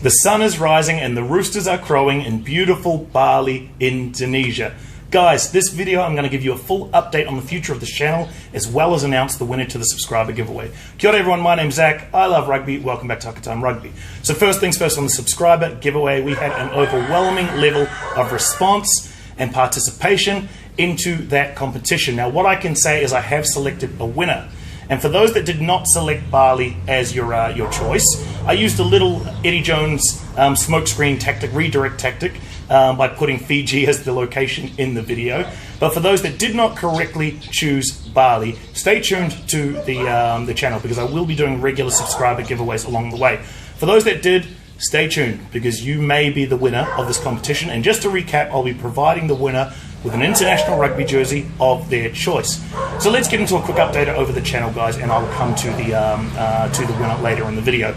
The sun is rising and the roosters are crowing in beautiful Bali, Indonesia. Guys, this video I'm going to give you a full update on the future of this channel, as well as announce the winner to the subscriber giveaway. Kia ora everyone, my name's Zach, I love rugby, welcome back to Hakatime Rugby. So first things first, on the subscriber giveaway, we had an overwhelming level of response and participation into that competition. Now what I can say is I have selected a winner. And for those that did not select Bali as your choice, I used a little Eddie Jones smokescreen tactic, redirect tactic, by putting Fiji as the location in the video. But for those that did not correctly choose Bali, stay tuned to the channel, because I will be doing regular subscriber giveaways along the way. For those that did, stay tuned, because you may be the winner of this competition. And just to recap, I'll be providing the winner with an international rugby jersey of their choice. So let's get into a quick update over the channel, guys, and I will come to the winner later in the video.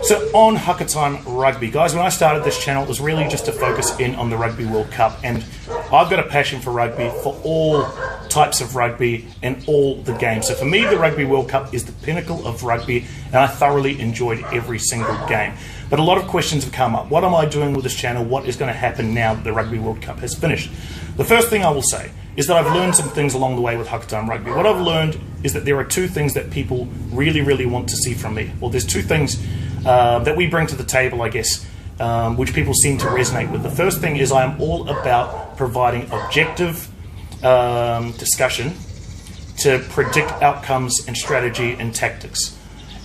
So on Hakatime Rugby, guys, when I started this channel, it was really just to focus in on the Rugby World Cup, and I've got a passion for rugby, for all types of rugby and all the games. So for me, the Rugby World Cup is the pinnacle of rugby, and I thoroughly enjoyed every single game. But a lot of questions have come up. What am I doing with this channel? What is going to happen now that the Rugby World Cup has finished? The first thing I will say is that I've learned some things along the way with Hakatime Rugby. What I've learned is that there are two things that people really want to see from me. Well, there's two things that we bring to the table, I guess, which people seem to resonate with. The first thing is I am all about providing objective discussion to predict outcomes and strategy and tactics,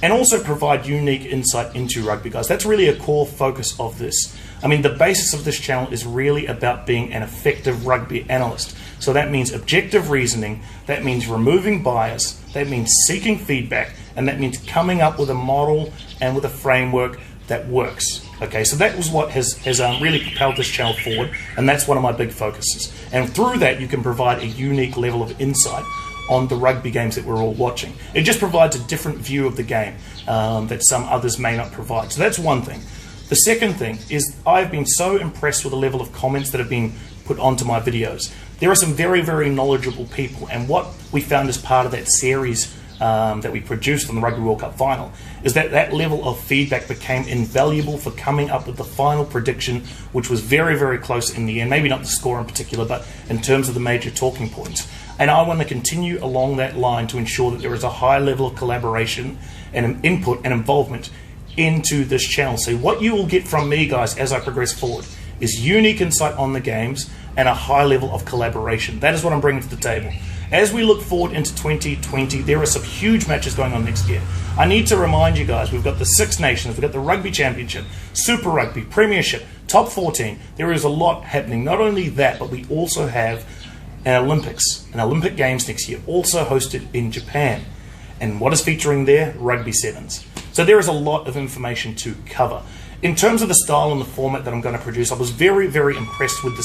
and also provide unique insight into rugby, guys. That's really a core focus of this. I mean, the basis of this channel is really about being an effective rugby analyst. So that means objective reasoning, that means removing bias, that means seeking feedback, and that means coming up with a model and with a framework that works. Okay, so that was what has really propelled this channel forward, and that's one of my big focuses. And through that, you can provide a unique level of insight on the rugby games that we're all watching. It just provides a different view of the game that some others may not provide. So that's one thing. The second thing is I've been so impressed with the level of comments that have been put onto my videos. There are some very knowledgeable people, and what we found as part of that series that we produced on the Rugby World Cup final is that that level of feedback became invaluable for coming up with the final prediction, which was very close in the end. Maybe not the score in particular, but in terms of the major talking points. And I want to continue along that line to ensure that there is a high level of collaboration and input and involvement into this channel. So what you will get from me, guys, as I progress forward is unique insight on the games and a high level of collaboration. That is what I'm bringing to the table. As we look forward into 2020, there are some huge matches going on next year. I need to remind you guys, we've got the Six Nations, we've got the Rugby Championship, Super Rugby, Premiership, Top 14. There is a lot happening. Not only that, but we also have an Olympic Games next year, also hosted in Japan. And what is featuring there? Rugby Sevens. So there is a lot of information to cover. In terms of the style and the format that I'm going to produce, I was very impressed with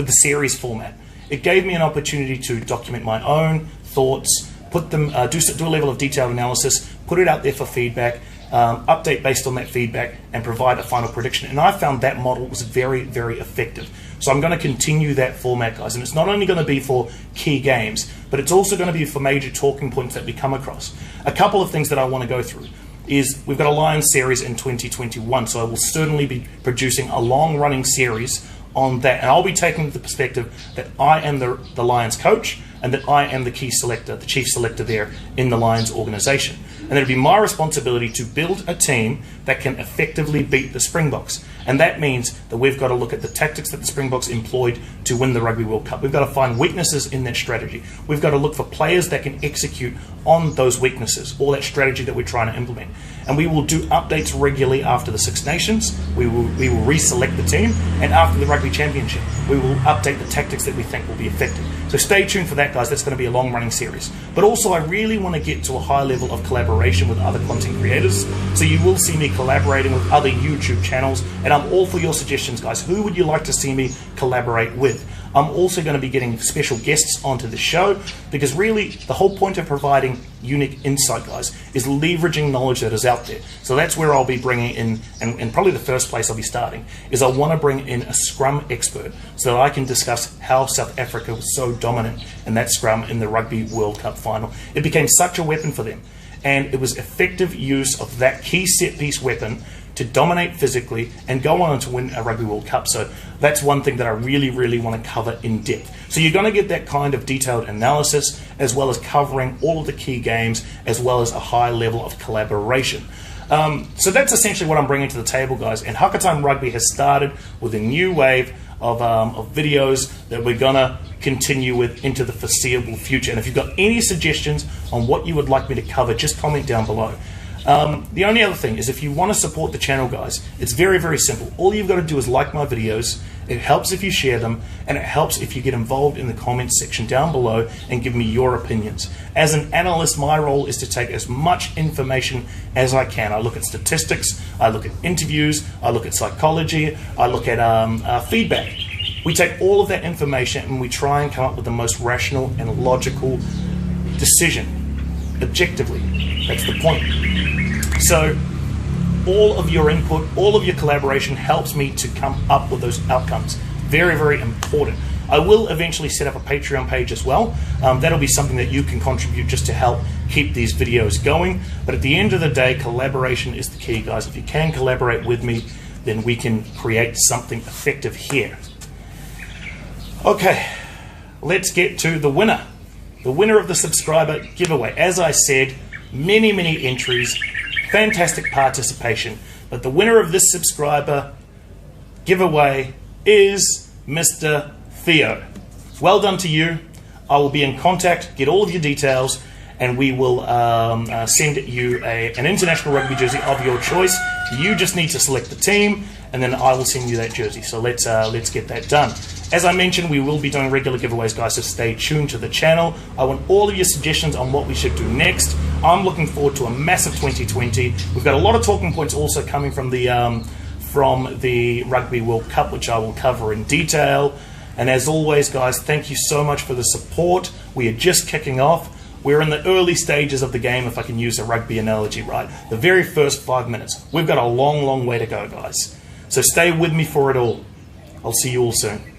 the series format. It gave me an opportunity to document my own thoughts, put them, do a level of detailed analysis, put it out there for feedback, update based on that feedback, and provide a final prediction. And I found that model was very effective. So I'm going to continue that format, guys. And it's not only going to be for key games, but it's also going to be for major talking points that we come across. A couple of things that I want to go through is we've got a Lions series in 2021, so I will certainly be producing a long-running series on that. And I'll be taking the perspective that I am the Lions coach, and that I am the key selector, the chief selector there in the Lions organization. And it'll be my responsibility to build a team that can effectively beat the Springboks. And that means that we've got to look at the tactics that the Springboks employed to win the Rugby World Cup. We've got to find weaknesses in that strategy. We've got to look for players that can execute on those weaknesses, or that strategy that we're trying to implement. And we will do updates regularly after the Six Nations. We will reselect the team, and after the Rugby Championship, we will update the tactics that we think will be effective. So stay tuned for that, guys. That's going to be a long-running series. But also, I really want to get to a high level of collaboration with other content creators. So you will see me collaborating with other YouTube channels, and I'm all for your suggestions, guys. Who would you like to see me collaborate with? I'm also going to be getting special guests onto the show, because really the whole point of providing unique insight, guys, is leveraging knowledge that is out there. So that's where I'll be bringing in, and probably the first place I'll be starting, is I want to bring in a scrum expert so that I can discuss how South Africa was so dominant in that scrum in the Rugby World Cup final. It became such a weapon for them, and it was effective use of that key set piece weapon to dominate physically and go on to win a Rugby World Cup. So that's one thing that I really, really want to cover in depth. So you're going to get that kind of detailed analysis, as well as covering all of the key games, as well as a high level of collaboration. So that's essentially what I'm bringing to the table, guys. And Hakatime Rugby has started with a new wave of videos that we're going to continue with into the foreseeable future. And if you've got any suggestions on what you would like me to cover, just comment down below. The only other thing is, if you want to support the channel, guys, it's very, very simple. All you've got to do is like my videos. It helps if you share them, and it helps if you get involved in the comments section down below and give me your opinions. As an analyst, my role is to take as much information as I can. I look at statistics, I look at interviews, I look at psychology, I look at feedback. We take all of that information and we try and come up with the most rational and logical decision, objectively. That's the point. So all of your input, all of your collaboration helps me to come up with those outcomes. Very, very important. I will eventually set up a Patreon page as well. That'll be something that you can contribute just to help keep these videos going. But at the end of the day, collaboration is the key, guys. If you can collaborate with me, then we can create something effective here. Okay, let's get to the winner. The winner of the subscriber giveaway. As I said, many, many entries. Fantastic participation, but the winner of this subscriber giveaway is Mr. Theo. Well done to you. I will be in contact, get all of your details, and we will send you an international rugby jersey of your choice. You just need to select the team, and then I will send you that jersey. So let's get that done. As I mentioned, we will be doing regular giveaways, guys, so stay tuned to the channel. I want all of your suggestions on what we should do next. I'm looking forward to a massive 2020. We've got a lot of talking points also coming from the Rugby World Cup, which I will cover in detail. And as always, guys, thank you so much for the support. We are just kicking off. We're in the early stages of the game, if I can use a rugby analogy, right? The very first 5 minutes. We've got a long, long way to go, guys. So stay with me for it all. I'll see you all soon.